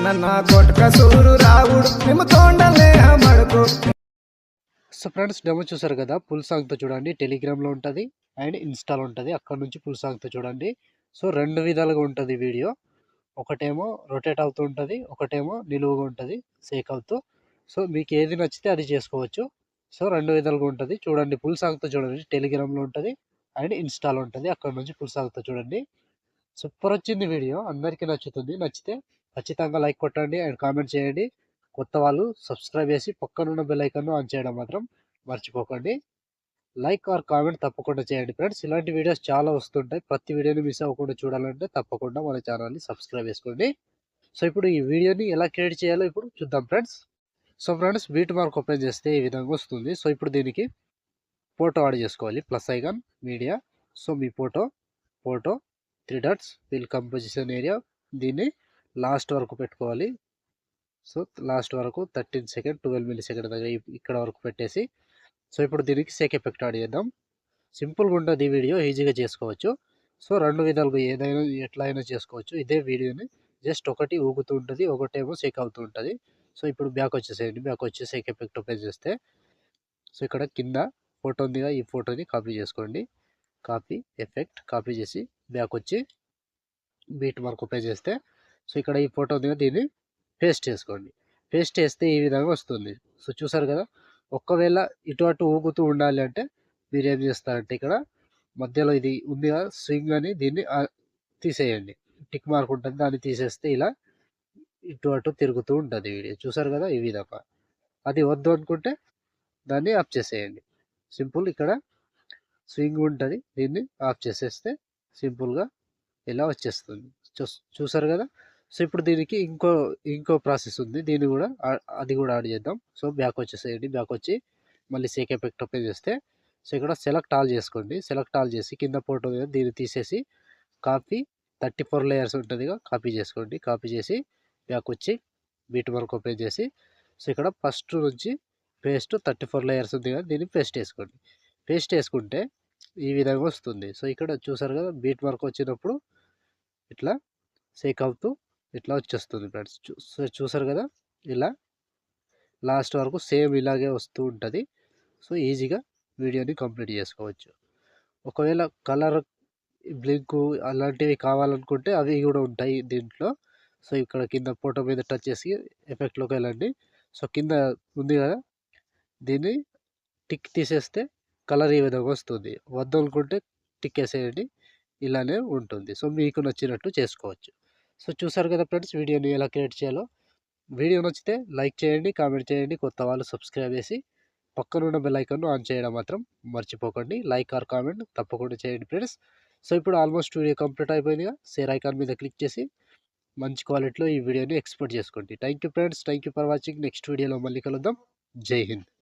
ನನ್ನ ಕೊಟ್ಕ ಸೂರು ರಾವುಡು ನಿಮ್ಮ తోండలే మడుకు. సో ఫ్రెండ్స్ డెమో చూసారు కదా, ఫుల్ సాంగ్తో చూడండి. టెలిగ్రామ్లో ఉంటుంది అండ్ ఇన్స్టాలో ఉంటుంది. అక్కడ నుంచి ఫుల్ సాంగ్తో చూడండి. సో రెండు విధాలుగా ఉంటుంది వీడియో. ఒకటేమో రొటేట్ అవుతూ ఉంటుంది, ఒకటేమో నిలువుగా ఉంటుంది సేక్ అవుతూ. సో మీకు ఏది నచ్చితే అది చేసుకోవచ్చు. సో రెండు విధాలుగా ఉంటుంది చూడండి. ఫుల్ సాంగ్తో చూడండి. టెలిగ్రామ్లో ఉంటుంది అండ్ ఇన్స్టాలో ఉంటుంది. అక్కడ నుంచి ఫుల్ సాంగ్తో చూడండి. సూపర్ వచ్చింది వీడియో, అందరికీ నచ్చుతుంది. నచ్చితే ఖచ్చితంగా లైక్ కొట్టండి అండ్ కామెంట్ చేయండి. కొత్త వాళ్ళు సబ్స్క్రైబ్ చేసి పక్కనున్న బెల్ ఐకాన్ ఆన్ చేయడం మాత్రం మర్చిపోకండి. లైక్ ఆర్ కామెంట్ తప్పకుండా చేయండి ఫ్రెండ్స్. ఇలాంటి వీడియోస్ చాలా వస్తుంటాయి. ప్రతి వీడియోని మిస్ అవ్వకుండా చూడాలంటే తప్పకుండా మన ఛానల్ని సబ్స్క్రైబ్ చేసుకోండి. సో ఇప్పుడు ఈ వీడియోని ఎలా క్రియేట్ చేయాలో ఇప్పుడు చూద్దాం friends. So friends beat mark open చేస్తే ఈ విధంగా వస్తుంది. సో ఇప్పుడు దీనికి ఫోటో యాడ్ చేసుకోవాలి. Plus icon media. సో మీ photo 3 dots fill composition area. దీన్ని లాస్ట్ వరకు పెట్టుకోవాలి. సో లాస్ట్ వరకు 13 సెకండ్ 12 మిల్లీ సెకండ్ దగ్గర ఇక్కడ వరకు పెట్టేసి, సో ఇప్పుడు దీనికి సేక్ ఎఫెక్ట్ యాడ్ చేద్దాం. సింపుల్గా ఉంటుంది ఈ వీడియో, ఈజీగా చేసుకోవచ్చు. సో రెండు విధాలుగా ఏదైనా ఎట్లా అయినా చేసుకోవచ్చు. ఇదే వీడియోని జస్ట్ ఒకటి ఊగుతూ ఉంటుంది, ఒకటేమో సేక్ అవుతూ ఉంటుంది. సో ఇప్పుడు బ్యాక్ వచ్చేసేయండి. బ్యాక్ వచ్చి సేక్ ఎఫెక్ట్ ఓపెన్ చేస్తే, సో ఇక్కడ కింద ఫోటో ఉందిగా, ఈ ఫోటోని కాపీ చేసుకోండి. కాపీ ఎఫెక్ట్ కాపీ చేసి బ్యాక్ వచ్చి బీట్ మార్క్ ఓపెన్ చేస్తే, సో ఇక్కడ ఈ ఫోటో ఉందిగా, దీన్ని పేస్ట్ చేసుకోండి. పేస్ట్ చేస్తే ఈ విధంగా వస్తుంది. సో చూసారు కదా. ఒకవేళ ఇటు అటు ఊగుతూ ఉండాలి అంటే మీరు ఏం చేస్తారంటే, ఇక్కడ మధ్యలో ఇది ఉంది కదా స్వింగ్ అని, దీన్ని తీసేయండి. టిక్ మార్క్ ఉంటుంది, దాన్ని తీసేస్తే ఇలా ఇటు అటు తిరుగుతూ ఉంటుంది వీడియో. చూసారు కదా ఈ విధంగా. అది వద్దు అనుకుంటే దాన్ని ఆఫ్ చేసేయండి. సింపుల్. ఇక్కడ స్వింగ్ ఉంటుంది, దీన్ని ఆఫ్ చేసేస్తే సింపుల్గా ఇలా వచ్చేస్తుంది. చూసారు కదా. సో ఇప్పుడు దీనికి ఇంకో ప్రాసెస్ ఉంది, దీన్ని కూడా అది కూడా యాడ్ చేద్దాం. సో బ్యాక్ వచ్చేసేయండి. బ్యాక్ వచ్చి మళ్ళీ సేక్ ఎఫెక్ట్ ఓపెన్ చేస్తే, సో ఇక్కడ సెలెక్ట్ ఆల్ చేసుకోండి. సెలెక్ట్ ఆల్ చేసి కింద ఫోటో మీద దీన్ని తీసేసి కాపీ 34 లేయర్స్ ఉంటుందిగా, కాపీ చేసుకోండి. కాపీ చేసి బ్యాక్ వచ్చి బీట్ మార్క్ ఓపెన్ చేసి, సో ఇక్కడ ఫస్ట్ నుంచి పేస్ట్ 34 లేయర్స్ ఉంది కదా, దీన్ని పేస్ట్ వేసుకోండి. పేస్ట్ వేసుకుంటే ఈ విధంగా వస్తుంది. సో ఇక్కడ చూసారు కదా, బీట్ మార్క్ వచ్చినప్పుడు ఇట్లా సేక్ అవుతూ ఇట్లా వచ్చేస్తుంది ఫ్రెండ్స్. చూసారు కదా. ఇలా లాస్ట్ వరకు సేమ్ ఇలాగే వస్తూ ఉంటుంది. సో ఈజీగా వీడియోని కంప్లీట్ చేసుకోవచ్చు. ఒకవేళ కలర్ బ్లింక్ అలాంటివి కావాలనుకుంటే అవి కూడా ఉంటాయి దీంట్లో. సో ఇక్కడ కింద ఫోటో మీద టచ్ చేసి ఎఫెక్ట్లోకి వెళ్ళండి. సో కింద ఉంది కదా, దీన్ని టిక్ తీసేస్తే కలర్ ఈ విధంగా వస్తుంది. వద్దు అనుకుంటే టిక్ వేసేయండి, ఇలానే ఉంటుంది. సో మీకు నచ్చినట్టు చేసుకోవచ్చు. సో చూసారు కదా ఫ్రెండ్స్, వీడియోని ఎలా క్రియేట్ చేయాలో. వీడియో నచ్చితే లైక్ చేయండి, కామెంట్ చేయండి. కొత్త వాళ్ళు సబ్స్క్రైబ్ చేసి పక్కనున్న బెల్ ఐకాన్ను ఆన్ చేయడం మాత్రం మర్చిపోకండి. లైక్ ఆర్ కామెంట్ తప్పకుండా చేయండి ఫ్రెండ్స్. సో ఇప్పుడు ఆల్మోస్ట్ వీడియో కంప్లీట్ అయిపోయిందిగా, షేర్ ఐకాన్ మీద క్లిక్ చేసి మంచి క్వాలిటీలో ఈ వీడియోని ఎక్స్పోర్ట్ చేసుకోండి. Thank you friends, thank you for watching. Next వీడియోలో మళ్ళీ కలుద్దాం. జై హింద్.